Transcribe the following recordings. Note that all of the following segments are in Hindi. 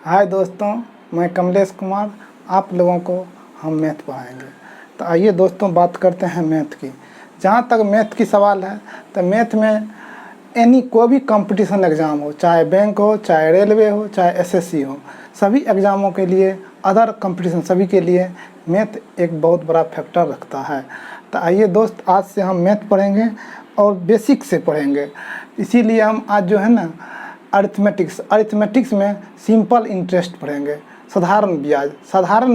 हाय दोस्तों, मैं कमलेश कुमार। आप लोगों को हम मैथ पढ़ाएंगे। तो आइए दोस्तों, बात करते हैं मैथ की। जहाँ तक मैथ की सवाल है, तो मैथ में कोई भी कंपटीशन एग्ज़ाम हो, चाहे बैंक हो, चाहे रेलवे हो, चाहे एसएससी हो, सभी एग्ज़ामों के लिए, अदर कंपटीशन सभी के लिए मैथ एक बहुत बड़ा फैक्टर रखता है। तो आइए दोस्त, आज से हम मैथ पढ़ेंगे और बेसिक से पढ़ेंगे। इसीलिए हम आज जो है ना, अरिथमेटिक्स में सिंपल इंटरेस्ट पढ़ेंगे। साधारण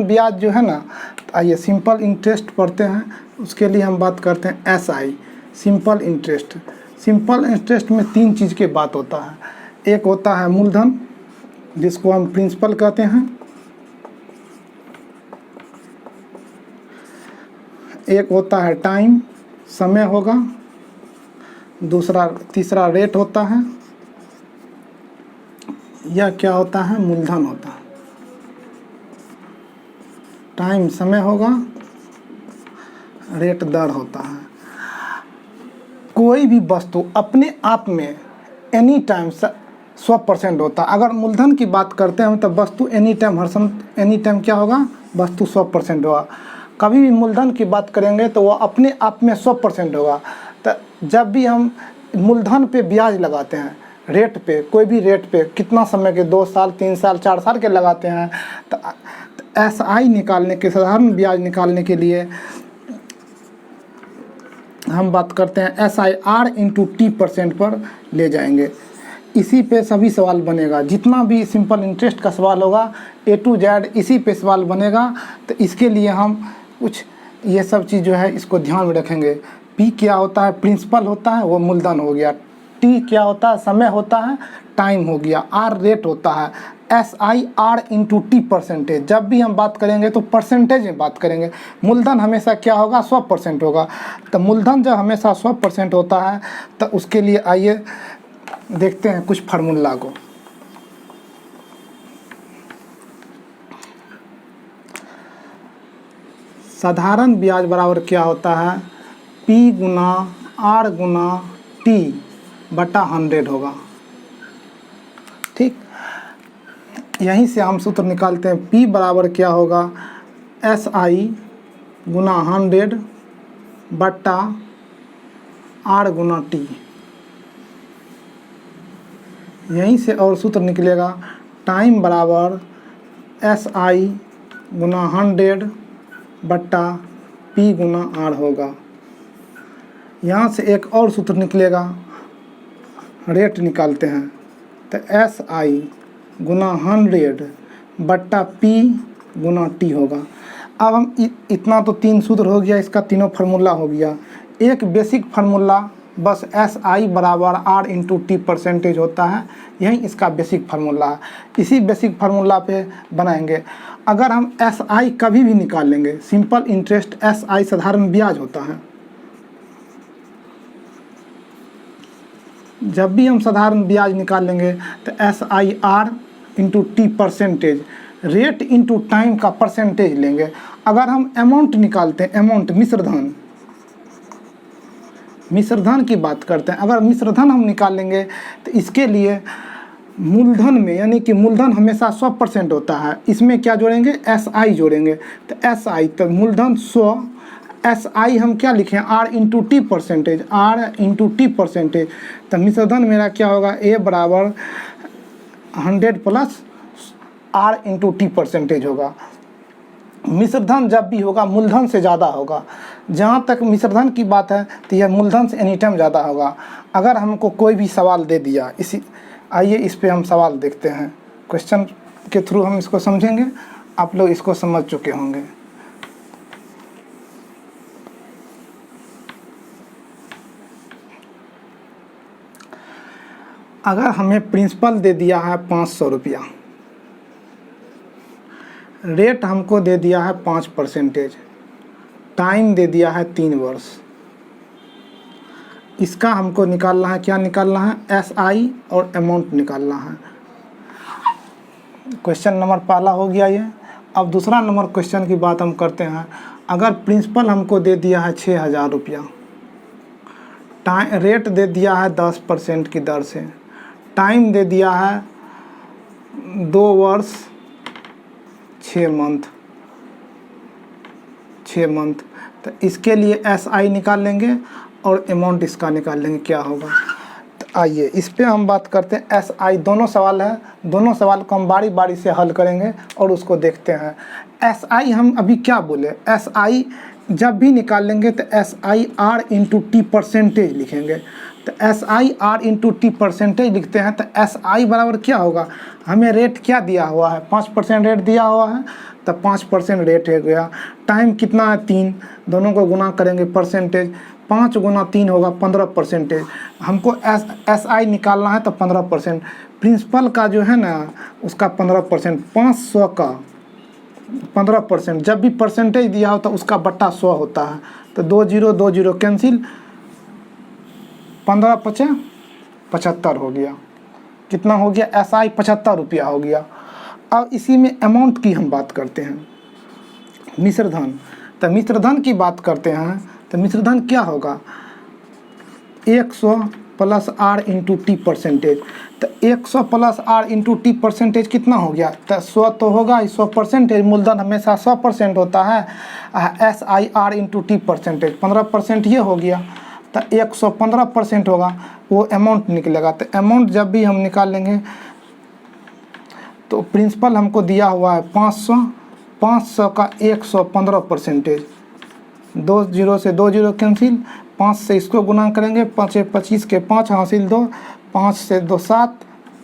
ब्याज जो है ना, तो आइए सिंपल इंटरेस्ट पढ़ते हैं। उसके लिए हम बात करते हैं SI, simple interest. Simple interest में तीन चीज़ के बात होता है। एक होता है मूलधन, जिसको हम प्रिंसिपल कहते हैं। एक होता है टाइम, समय होगा। तीसरा रेट होता है। यह क्या होता है? मूलधन होता है। टाइम समय होगा, रेट दर होता है। कोई भी वस्तु अपने आप में एनी टाइम 100% होता है। अगर मूलधन की बात करते हैं तो वस्तु एनी टाइम क्या होगा? वस्तु 100% होगा। कभी भी मूलधन की बात करेंगे तो वह अपने आप में 100% होगा। तो जब भी हम मूलधन पे ब्याज लगाते हैं, रेट पे, कोई भी रेट पे, कितना समय के, 2 साल, 3 साल, 4 साल के लगाते हैं, तो एसआई निकालने के, साधारण ब्याज निकालने के लिए हम बात करते हैं SIR × T% पर ले जाएंगे। इसी पे सभी सवाल बनेगा। जितना भी सिंपल इंटरेस्ट का सवाल होगा, A to Z इसी पे सवाल बनेगा। तो इसके लिए हम कुछ ये सब चीज़ जो है, इसको ध्यान में रखेंगे। P क्या होता है? प्रिंसिपल होता है, वो मूलधन हो गया। T क्या होता है? समय होता है, टाइम हो गया। R रेट होता है। SIR × T%। जब भी हम बात करेंगे तो परसेंटेज में बात करेंगे। मूलधन हमेशा क्या होगा? 100% होगा। तो मूलधन जब हमेशा 100% होता है, तो उसके लिए आइए देखते हैं कुछ फार्मूला को। साधारण ब्याज बराबर क्या होता है? P × R × T बटा 100 होगा। ठीक, यहीं से हम सूत्र निकालते हैं। P बराबर क्या होगा? SI × 100 बटा R × T। यहीं से और सूत्र निकलेगा, टाइम बराबर SI × 100 बटा P × R होगा। यहाँ से एक और सूत्र निकलेगा, रेट निकालते हैं, तो SI × 100 बटा P × T होगा। अब हम इतना तो 3 सूत्र हो गया, इसका तीनों फार्मूला हो गया। एक बेसिक फार्मूला बस SI बराबर R × T% होता है। यही इसका बेसिक फार्मूला है। इसी बेसिक फार्मूला पे बनाएंगे। अगर हम SI कभी भी निकाल लेंगे, सिंपल इंटरेस्ट SI साधारण ब्याज होता है। जब भी हम साधारण ब्याज निकाल लेंगे तो SIR × T%, rate into time का परसेंटेज लेंगे। अगर हम अमाउंट निकालते हैं, अमाउंट मिश्रधन की बात करते हैं, अगर मिश्रधन हम निकाल लेंगे तो इसके लिए मूलधन में, यानी कि मूलधन हमेशा 100% होता है, इसमें क्या जोड़ेंगे? SI जोड़ेंगे। तो SI, तो मूलधन 100, SI हम क्या लिखें? R × T%, R × T%। तो मिश्रधन मेरा क्या होगा? A बराबर 100 + R × T% होगा। मिश्रधन जब भी होगा, मूलधन से ज़्यादा होगा। जहाँ तक मिश्रधन की बात है, तो यह मूलधन से एनी टाइम ज़्यादा होगा। अगर हमको कोई भी सवाल दे दिया, आइए इस पे हम सवाल देखते हैं। क्वेश्चन के थ्रू हम इसको समझेंगे। आप लोग इसको समझ चुके होंगे। अगर हमें प्रिंसिपल दे दिया है 500 रुपया, रेट हमको दे दिया है 5%, टाइम दे दिया है 3 वर्ष, इसका हमको निकालना है। क्या निकालना है? SI और अमाउंट निकालना है। क्वेश्चन नंबर पहला हो गया ये। अब दूसरा नंबर क्वेश्चन की बात हम करते हैं। अगर प्रिंसिपल हमको दे दिया है 6000 रुपया, रेट दे दिया है 10% की दर से, टाइम दे दिया है 2 वर्ष 6 मंथ। तो इसके लिए SI निकाल लेंगे और अमाउंट इसका निकाल लेंगे क्या होगा। तो आइए इस पे हम बात करते हैं। SI दोनों सवाल है, दोनों सवाल को हम बारी बारी से हल करेंगे और उसको देखते हैं। SI हम अभी क्या बोले, SI जब भी निकालेंगे तो SI R into T percentage लिखेंगे। तो SI R into T percentage लिखते हैं तो SI बराबर क्या होगा, हमें रेट क्या दिया हुआ है, 5% रेट दिया हुआ है तो 5% रेट हो गया। टाइम कितना है 3, दोनों को गुना करेंगे परसेंटेज, 5 गुना 3 होगा 15%। हमको SI निकालना है तो 15%। प्रिंसिपल का जो है ना उसका 15%, 500 का 15%। जब भी परसेंटेज दिया होता है उसका बट्टा 100 होता है। तो 2 0 कैंसिल, 15 5 75 हो गया। कितना हो गया, SI 75 रुपया हो गया। अब इसी में अमाउंट की हम बात करते हैं, मिश्रधन। तो मिश्रधन की बात करते हैं तो मिश्रधन क्या होगा, 100 plus R into T percentage. तो 100 plus R into T percentage कितना हो गया, तो 100 तो होगा, 100%। मूलधन हमेशा 100% होता है। SI R into T percentage 15% ये हो गया, तो 115% होगा, वो अमाउंट निकलेगा। तो अमाउंट जब भी हम निकालेंगे तो प्रिंसिपल हमको दिया हुआ है 500 का 115%। 2 0 से 2 0 कैंसिल, 5 से इसको गुना करेंगे, 5 25 के 5 हासिल 2, 5 से 2 7,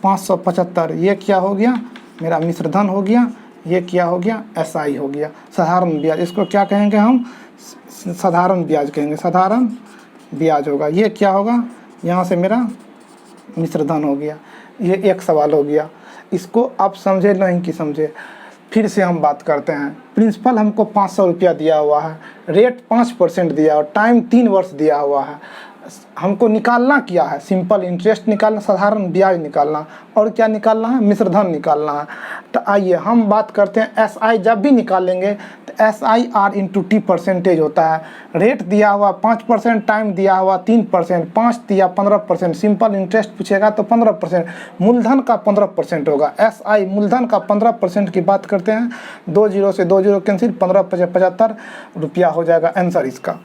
575। ये क्या हो गया, मेरा मिश्रधन हो गया। ये क्या हो गया, SI हो गया, साधारण ब्याज। इसको क्या कहेंगे हम, साधारण ब्याज कहेंगे, साधारण ब्याज होगा। ये क्या होगा, यहाँ से मेरा मिश्रधन हो गया। ये एक सवाल हो गया। इसको आप समझे नहीं कि समझे, फिर से हम बात करते हैं। प्रिंसिपल हमको 500 रुपया दिया हुआ है, रेट 5% दिया और टाइम 3 वर्ष दिया हुआ है। हमको निकालना क्या है, सिंपल इंटरेस्ट निकालना, साधारण ब्याज निकालना, और क्या निकालना है, मिश्रधन निकालना है। तो आइए हम बात करते हैं। SI जब भी निकालेंगे तो SI R into T percentage होता है। रेट दिया हुआ 5%, टाइम दिया हुआ 3%, 5 दिया 15%। सिंपल इंटरेस्ट पूछेगा तो 15%, मूलधन का 15% होगा। SI मूलधन का 15% की बात करते हैं। 2 0 से 2 0 कैंसिल, 15 75 रुपया हो जाएगा आंसर इसका।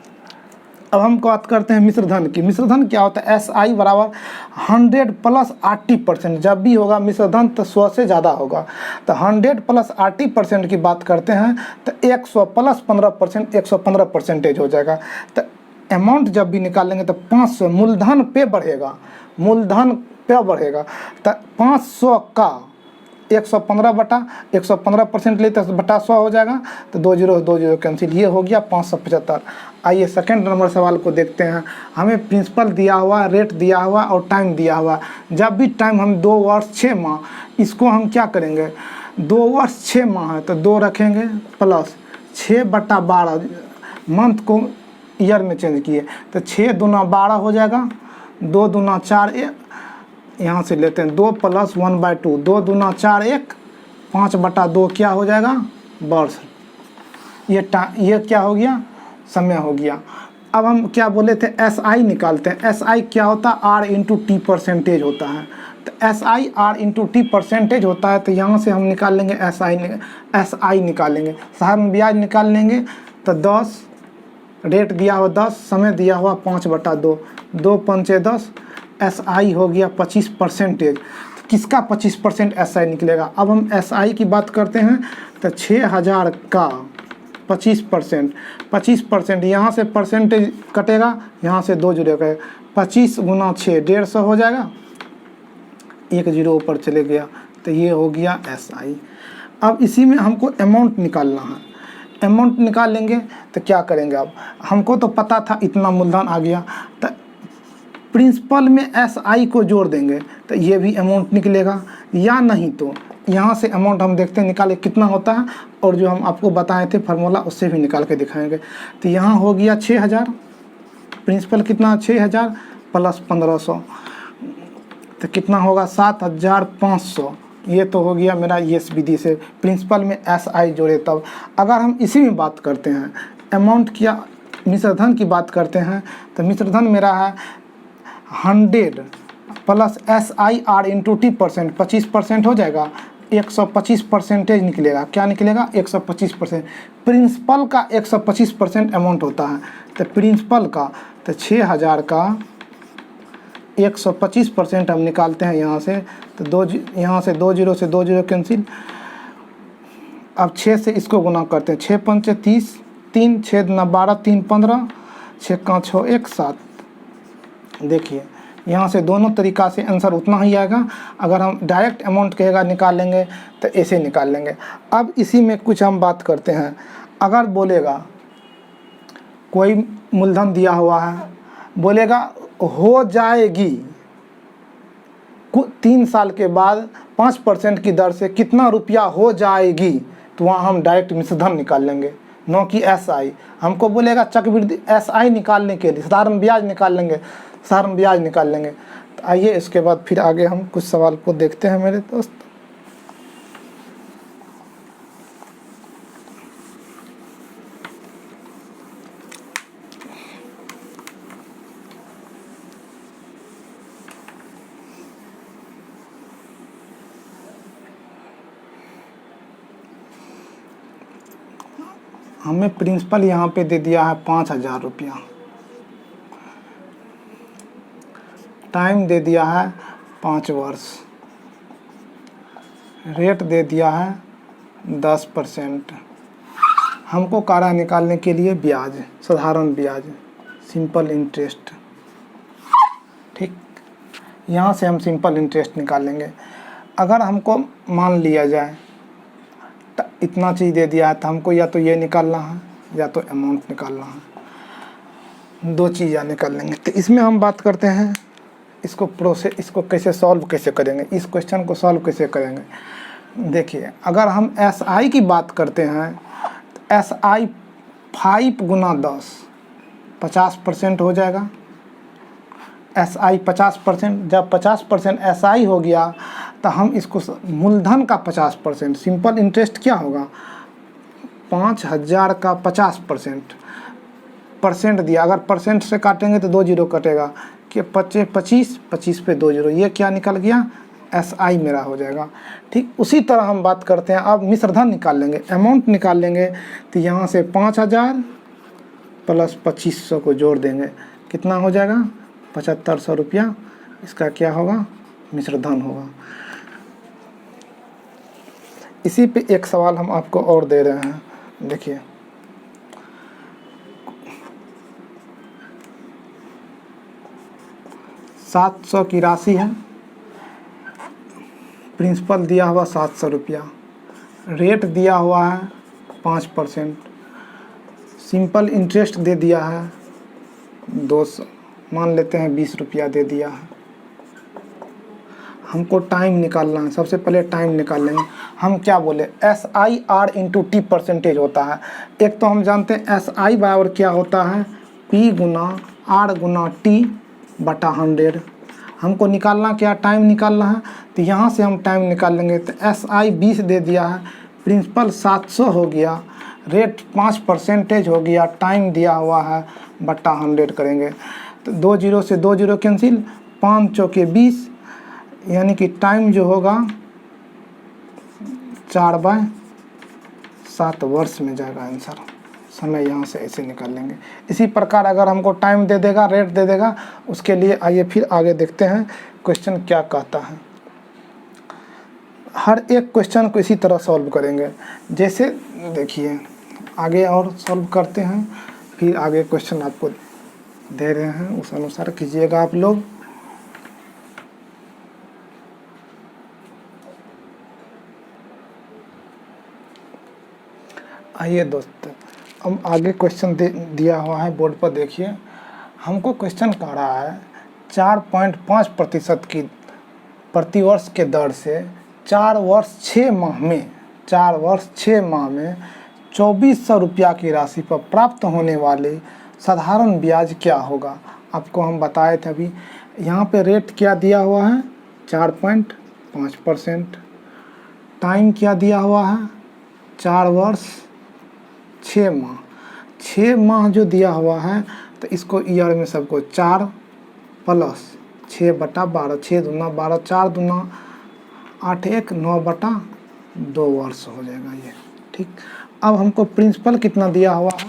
अब हम बात करते हैं मिश्रधन की। मिश्रधन क्या होता है, SI बराबर 100 प्लस 80%। जब भी होगा मिश्रधन तो 100 से ज़्यादा होगा। तो 100 प्लस 80% की बात करते हैं तो 100 प्लस 15%, 115% हो जाएगा। तो अमाउंट जब भी निकालेंगे तो 500 मूलधन पे बढ़ेगा, मूलधन पे बढ़ेगा। तो 500 का 115 बटा 115% लेते तो बटा 100 हो जाएगा। तो 2 0 कैंसिल, ये हो गया 575। आइए सेकंड नंबर सवाल को देखते हैं। हमें प्रिंसिपल दिया हुआ, रेट दिया हुआ और टाइम दिया हुआ। जब भी टाइम हम 2 वर्ष 6 माह, इसको हम क्या करेंगे, 2 वर्ष 6 माह है तो 2 रखेंगे प्लस 6 बटा 12, मंथ को ईयर में चेंज किए तो 6 दूना 12 हो जाएगा, 2 दूना 4, यहाँ से लेते हैं 2 प्लस 1/2, 2 दूना 4 1, 5 बटा 2 क्या हो जाएगा, वर्ष। ये क्या हो गया, समय हो गया। अब हम क्या बोले थे, SI निकालते हैं। SI क्या होता है, R इंटू टी परसेंटेज होता है। तो SI R into T percentage होता है। तो यहाँ से हम निकाल लेंगे SI निकालेंगे, साधारण ब्याज निकाल लेंगे। तो 10, रेट दिया हुआ 10, समय दिया हुआ 5 बटा 2, 2 5 10, SI हो गया 25%। तो किसका 25% SI निकलेगा। अब हम SI की बात करते हैं तो 6000 का 25%, यहाँ से परसेंटेज कटेगा, यहाँ से 2 0 कटेगा, 25 गुना 6 150 हो जाएगा, 1 0 ऊपर चले गया। तो ये हो गया SI। अब इसी में हमको अमाउंट निकालना है। अमाउंट निकाल लेंगे तो क्या करेंगे, अब हमको तो पता था इतना मूलधन आ गया, तो प्रिंसिपल में SI को जोड़ देंगे तो ये भी अमाउंट निकलेगा। या नहीं तो यहाँ से अमाउंट हम देखते हैं निकाले कितना होता है, और जो हम आपको बताए थे फार्मूला उससे भी निकाल के दिखाएंगे। तो यहाँ हो गया 6000, प्रिंसिपल कितना 6000 प्लस 1500, तो कितना होगा 7500। ये तो हो गया मेरा इस विधि से प्रिंसिपल में SI जोड़े। तब अगर हम इसी में बात करते हैं अमाउंट क्या, मिश्रधन की बात करते हैं तो मिश्रधन मेरा है 100 plus SI R into T percent, 25% हो जाएगा, 125% निकलेगा। क्या निकलेगा? 125%। प्रिंसिपल का 125% अमाउंट होता है, तो प्रिंसिपल का तो 6000 का 125% हम निकालते हैं यहाँ से, तो यहाँ से 2 से 2 कैंसिल। अब 6 से इसको गुना करते हैं, 6 5 30, 3 6 दूना 12, 3 15, 6 का 6 1 7। देखिए यहाँ से दोनों तरीक़ा से आंसर उतना ही आएगा। अगर हम डायरेक्ट अमाउंट कहेगा निकाल लेंगे तो ऐसे निकाल लेंगे। अब इसी में कुछ हम बात करते हैं। अगर बोलेगा कोई मूलधन दिया हुआ है, बोलेगा हो जाएगी 3 साल के बाद 5% की दर से कितना रुपया हो जाएगी, तो वहाँ हम डायरेक्ट मिश्रधन निकाल लेंगे, न कि SI। हमको बोलेगा चक्रवृद्धि SI निकालने के लिए साधारण ब्याज निकाल लेंगे, साधारण ब्याज निकाल लेंगे। तो आइए इसके बाद फिर आगे हम कुछ सवाल को देखते हैं मेरे दोस्त। हमें प्रिंसिपल यहाँ पे दे दिया है 5000 रुपया, टाइम दे दिया है 5 वर्ष, रेट दे दिया है 10%। हमको कारा निकालने के लिए ब्याज, साधारण ब्याज, सिंपल इंटरेस्ट। ठीक, यहाँ से हम सिंपल इंटरेस्ट निकालेंगे। अगर हमको मान लिया जाए तो इतना चीज़ दे दिया है, तो हमको या तो ये निकालना है या तो अमाउंट निकालना है, 2 चीज़ें निकाल लेंगे। तो इसमें हम बात करते हैं इसको कैसे सॉल्व कैसे करेंगे, इस क्वेश्चन को सॉल्व कैसे करेंगे। देखिए अगर हम SI की बात करते हैं तो SI 5 गुना 10 50% हो जाएगा। SI 50%, जब 50% SI हो गया तो हम इसको मूलधन का 50%, सिंपल इंटरेस्ट क्या होगा 5000 का 50% दिया। अगर परसेंट से काटेंगे तो 2 0 कटेगा कि 25 पे 2 0, ये क्या निकल गया SI मेरा हो जाएगा। ठीक उसी तरह हम बात करते हैं, अब मिश्रधन निकाल लेंगे, अमाउंट निकाल लेंगे। तो यहाँ से 5000 प्लस 2500 को जोड़ देंगे, कितना हो जाएगा 7500 रुपया। इसका क्या होगा मिश्रधन होगा। इसी पे एक सवाल हम आपको और दे रहे हैं। देखिए 700 की राशि है, प्रिंसिपल दिया हुआ 700 रुपया, रेट दिया हुआ है 5%, सिंपल इंटरेस्ट दे दिया है 200, मान लेते हैं 20 रुपया दे दिया है। हमको टाइम निकालना है, सबसे पहले टाइम निकाल लेंगे। हम क्या बोले SIR इंटू T परसेंटेज होता है। एक तो हम जानते हैं SI बराबर क्या होता है P गुना R गुना T बटा 100। हमको निकालना क्या, टाइम निकालना है, तो यहाँ से हम टाइम निकाल लेंगे। तो SI 20 दे दिया है, प्रिंसिपल 700 हो गया, रेट 5% हो गया, टाइम दिया हुआ है बटा 100 करेंगे। तो 2 0 से 2 0 कैंसिल, 5 चौके 20, यानी कि टाइम जो होगा 4/7 वर्ष में जाएगा आंसर। समय यहाँ से ऐसे निकाल लेंगे। इसी प्रकार अगर हमको टाइम दे देगा, रेट दे देगा, उसके लिए आइए फिर आगे देखते हैं क्वेश्चन क्या कहता है। हर एक क्वेश्चन को इसी तरह सॉल्व करेंगे। जैसे देखिए आगे और सॉल्व करते हैं, फिर आगे क्वेश्चन आपको दे रहे हैं, उस अनुसार कीजिएगा आप लोग। आइए दोस्त, हम आगे क्वेश्चन दिया हुआ है बोर्ड पर। देखिए हमको क्वेश्चन कह रहा है 4.5% की प्रतिवर्ष के दर से 4 वर्ष 6 माह में 2400 रुपया की राशि पर प्राप्त होने वाले साधारण ब्याज क्या होगा। आपको हम बताए थे अभी। यहाँ पे रेट क्या दिया हुआ है 4.5%, टाइम क्या दिया हुआ है 4 वर्ष 6 माह। 6 माह जो दिया हुआ है तो इसको ईयर में सबको 4 प्लस 6 बटा 12, 6 दूना 12, 4 दूना 8 1 9 बटा 2 वर्ष हो जाएगा ये। ठीक, अब हमको प्रिंसिपल कितना दिया हुआ है,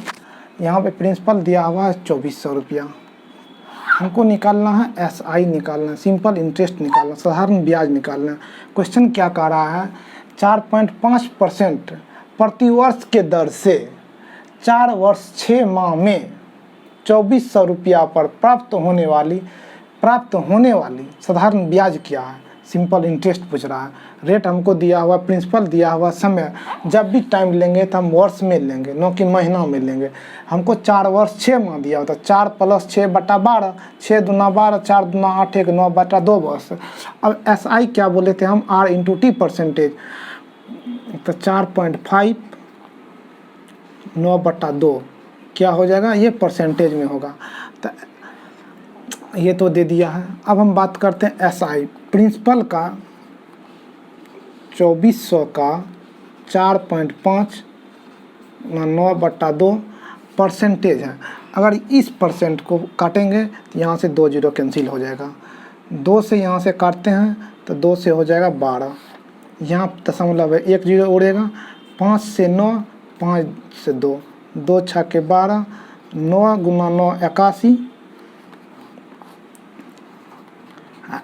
यहाँ पे प्रिंसिपल दिया हुआ है 2400 रुपया। हमको निकालना है SI निकालना है, सिंपल इंटरेस्ट निकालना, साधारण ब्याज निकालना है। क्वेश्चन क्या कह रहा है, 4.5% प्रतिवर्ष के दर से 4 वर्ष 6 माह में 2400 रुपया पर प्राप्त होने वाली साधारण ब्याज क्या है, सिंपल इंटरेस्ट पूछ रहा है। रेट हमको दिया हुआ, प्रिंसिपल दिया हुआ, समय जब भी टाइम लेंगे तो हम वर्ष में लेंगे, न कि महीना में लेंगे। हमको 4 वर्ष 6 माह दिया होता, 4 + 6/12, 6 दूना 12, 4 दूना 8, 1 9/2 वर्ष। अब SI क्या बोले थे हम, R × T परसेंटेज, तो 4.5 9/2 क्या हो जाएगा, ये परसेंटेज में होगा। तो ये तो दे दिया है। अब हम बात करते हैं SI, प्रिंसिपल का 2400 का 4.5 9/2 परसेंटेज है। अगर इस परसेंट को काटेंगे तो यहाँ से 2 जीरो कैंसिल हो जाएगा, 2 से यहाँ से काटते हैं तो 2 से हो जाएगा 12, यहाँ दशमलव है 1 जीरो उड़ेगा, 5 से 9, 5 से 2, 2 छक्के 12, 9 गुना 9 81,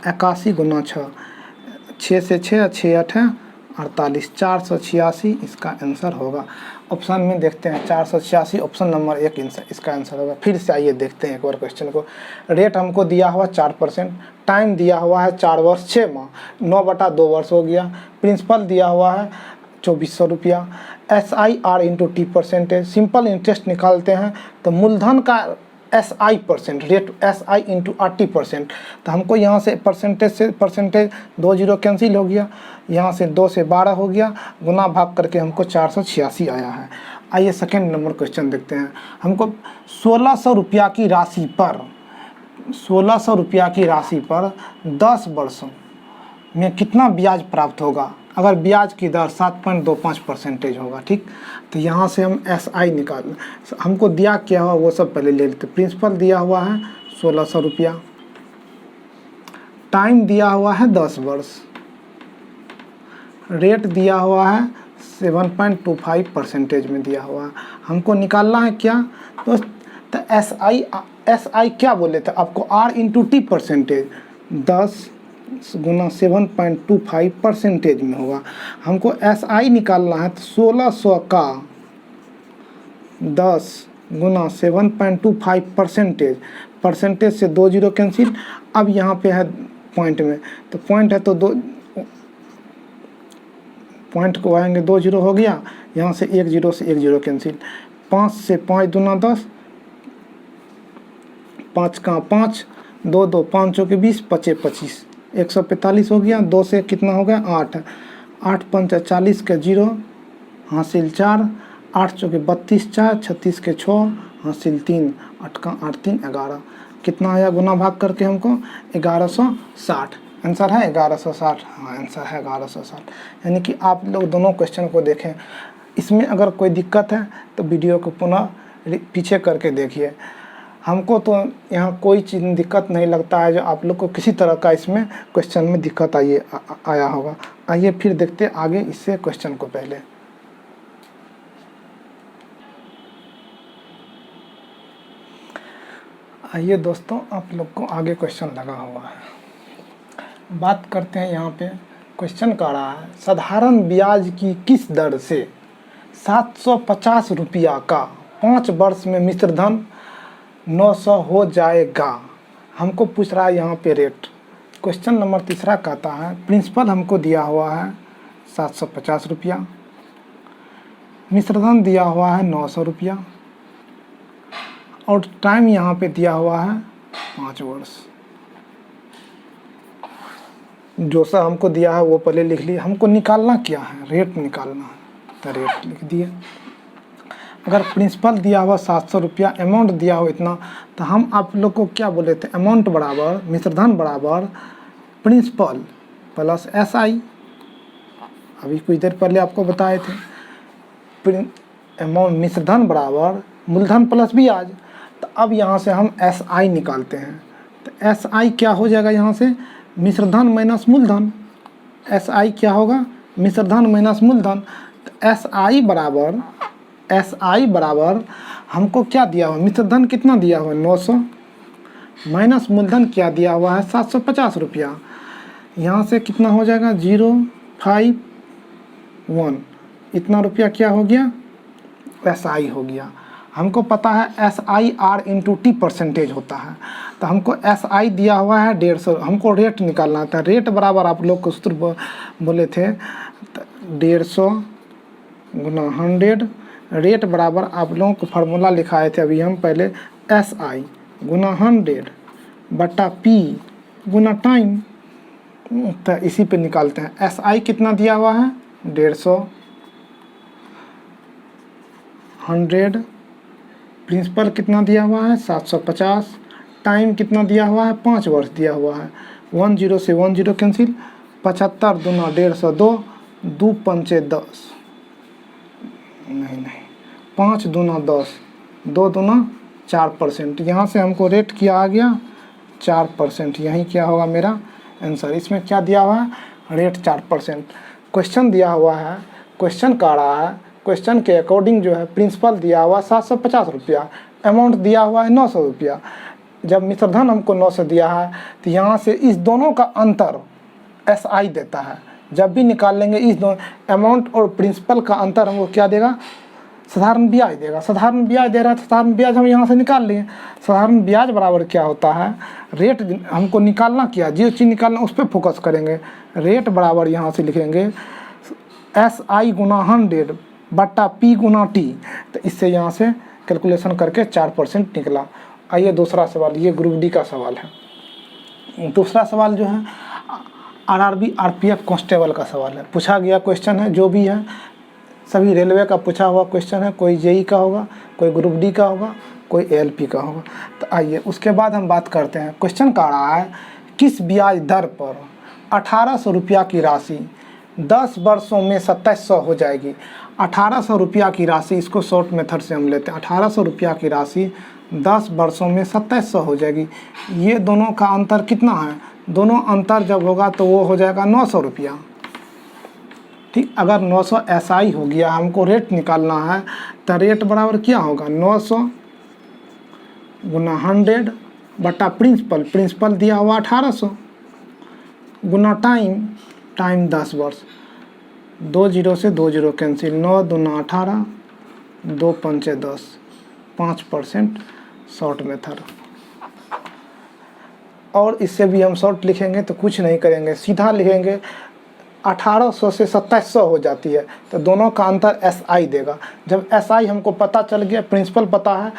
81 गुना 6, 6 से 6, 6 8 48, 486 इसका आंसर होगा। ऑप्शन में देखते हैं 486 ऑप्शन नंबर 1 इसका आंसर होगा। फिर से आइए देखते हैं एक बार क्वेश्चन को। रेट हमको दिया हुआ 4%, टाइम दिया हुआ है 4 वर्ष 6 माह, 9/2 वर्ष हो गया। प्रिंसिपल दिया हुआ है 2400 रुपया। SI R × T percentage, simple interest निकालते हैं तो मूलधन का SI percent, rate SI × RT percent, तो हमको यहाँ से परसेंटेज 2 जीरो कैंसिल हो गया, यहाँ से 2 से 12 हो गया, गुना भाग करके हमको 486 आया है। आइए सेकेंड नंबर क्वेश्चन देखते हैं। हमको 1600 रुपया की राशि पर 1600 रुपया की राशि पर 10 वर्षों में कितना ब्याज प्राप्त होगा, अगर ब्याज की दर 7.25% होगा। ठीक, तो यहाँ से हम SI निकाल, हमको दिया क्या हुआ वो सब पहले ले लेते। प्रिंसिपल दिया हुआ है 1600 रुपया, टाइम दिया हुआ है 10 वर्ष, रेट दिया हुआ है 7.25% में दिया हुआ है। हमको निकालना है क्या, तो SI क्या बोले थे आपको, R × T परसेंटेज, 10 गुना 7.25% में होगा। हमको SI निकालना है तो 1600 का 10 गुना 7.25%, परसेंटेज से 2 जीरो कैंसिल। अब यहाँ पे है पॉइंट में, तो पॉइंट है तो 2 पॉइंट को आएंगे 2 जीरो हो गया, यहाँ से 1 जीरो से 1 जीरो कैंसिल, 5 से 5 दूना 10, 5 का 5, 2 2 5 चौके 20, 5 25, 145 हो गया। 2 से कितना हो गया 8, 8 5 40 के 0 हासिल 4, 8 चौके 32, 4 36 के 6 हासिल 3, 8 का 8 3 11, कितना आया गुना भाग करके हमको 1160, आंसर है 1160। हाँ आंसर है 1160। यानी कि आप लोग दोनों क्वेश्चन को देखें, इसमें अगर कोई दिक्कत है तो वीडियो को पुनः पीछे करके देखिए। हमको तो यहाँ कोई चीज़ दिक्कत नहीं लगता है, जो आप लोग को किसी तरह का इसमें क्वेश्चन में दिक्कत आया होगा। आइए फिर देखते आगे इससे क्वेश्चन को। पहले आइए दोस्तों, आप लोग को आगे क्वेश्चन लगा हुआ है, बात करते हैं। यहाँ पे क्वेश्चन का रहा है, साधारण ब्याज की किस दर से 750 रुपया का 5 वर्ष में मिश्र धन 900 हो जाएगा। हमको पूछ रहा है यहाँ पे रेट। क्वेश्चन नंबर 3 कहता है, प्रिंसिपल हमको दिया हुआ है 750 रुपया, मिश्रधन दिया हुआ है 900 रुपया, और टाइम यहाँ पे दिया हुआ है 5 वर्ष। जो सा हमको दिया है वो पहले लिख लिए। हमको निकालना क्या है, रेट निकालना है, तो रेट लिख दिए। अगर प्रिंसिपल दिया हुआ 700 रुपया, अमाउंट दिया हो इतना, तो हम आप लोग को क्या बोले थे, अमाउंट बराबर मिश्रधन बराबर प्रिंसिपल प्लस SI। अभी कुछ देर पहले आपको बताए थे, अमाउंट मिश्रधन बराबर मूलधन प्लस ब्याज। तो अब यहाँ से हम SI निकालते हैं, तो SI क्या हो जाएगा, यहाँ से मिश्रधन माइनस मूलधन, SI क्या होगा मिश्रधन माइनस मूलधन, तो एस आई बराबर हमको क्या दिया हुआ, मिश्रधन कितना दिया हुआ 900 माइनस मूलधन क्या दिया हुआ है 750 रुपया। यहाँ से कितना हो जाएगा 051, इतना रुपया क्या हो गया एस आई हो गया। हमको पता है S I R into T percentage होता है, तो हमको एस आई दिया हुआ है 150, हमको रेट निकालना था। रेट बराबर आप लोग को सूत्र बोले थे 150 गुना 100, रेट बराबर आप लोगों को फार्मूला लिखाए थे अभी हम पहले, एस आई गुना 100 बटा पी गुना टाइम, तो इसी पे निकालते हैं। एस आई कितना दिया हुआ है 150, 100, प्रिंसिपल कितना दिया हुआ है 750, टाइम कितना दिया हुआ है 5 वर्ष दिया हुआ है। 10 से 10 कैंसिल, 75 दूना 150, 2 पंचे 10, नहीं 5 दूना 10, 2 दूना 4%, यहाँ से हमको रेट क्या आ गया 4%, यही क्या होगा मेरा आंसर। इसमें क्या दिया हुआ है रेट 4%। क्वेश्चन दिया हुआ है, क्वेश्चन का रहा है, क्वेश्चन के अकॉर्डिंग जो है प्रिंसिपल दिया हुआ 750 रुपया, अमाउंट दिया हुआ है 900 रुपया। जब मिश्रधन हमको 900 दिया है तो यहाँ से इस दोनों का अंतर एस आई देता है। जब भी निकाल लेंगे इस दोनों अमाउंट और प्रिंसिपल का अंतर हमको क्या देगा साधारण ब्याज देगा। साधारण ब्याज दे रहा है, साधारण ब्याज हम यहाँ से निकाल लिए। साधारण ब्याज बराबर क्या होता है, रेट हमको निकालना क्या, जो चीज़ निकालना उस पर फोकस करेंगे। रेट बराबर यहाँ से लिखेंगे एस आई गुना 100 बट्टा पी गुना टी, तो इससे यहाँ से कैलकुलेशन करके 4% निकला। आइए दूसरा सवाल, ये ग्रुप डी का सवाल है। दूसरा सवाल जो है आरआरबी आरपीएफ कांस्टेबल का सवाल है। पूछा गया क्वेश्चन है, जो भी है सभी रेलवे का पूछा हुआ क्वेश्चन है, कोई जेई का होगा, कोई ग्रुप डी का होगा, कोई एएलपी का होगा। तो आइए उसके बाद हम बात करते हैं। क्वेश्चन का रहा है किस ब्याज दर पर 1800 रुपया की राशि 10 वर्षों में 2700 हो जाएगी। 1800 रुपया की राशि, इसको शॉर्ट मेथड से हम लेते हैं। 1800 रुपया की राशि 10 वर्षों में 2700 हो जाएगी। ये दोनों का अंतर कितना है, दोनों अंतर जब होगा तो वो हो जाएगा 900 रुपया। ठीक, अगर 900 एसआई हो गया, हमको रेट निकालना है, तो रेट बराबर क्या होगा 900 गुना 100 बटा प्रिंसिपल, प्रिंसिपल दिया हुआ 1800 गुना टाइम 10 वर्ष, 20 से 20 कैंसिल, 9 दूना 18, 2 पंचे 10, 5% शॉर्ट मेथड। और इससे भी हम शॉर्ट लिखेंगे तो कुछ नहीं करेंगे, सीधा लिखेंगे 1800 से 2700 हो जाती है, तो दोनों का अंतर एस आई देगा। जब एस आई हमको पता चल गया, प्रिंसिपल पता है,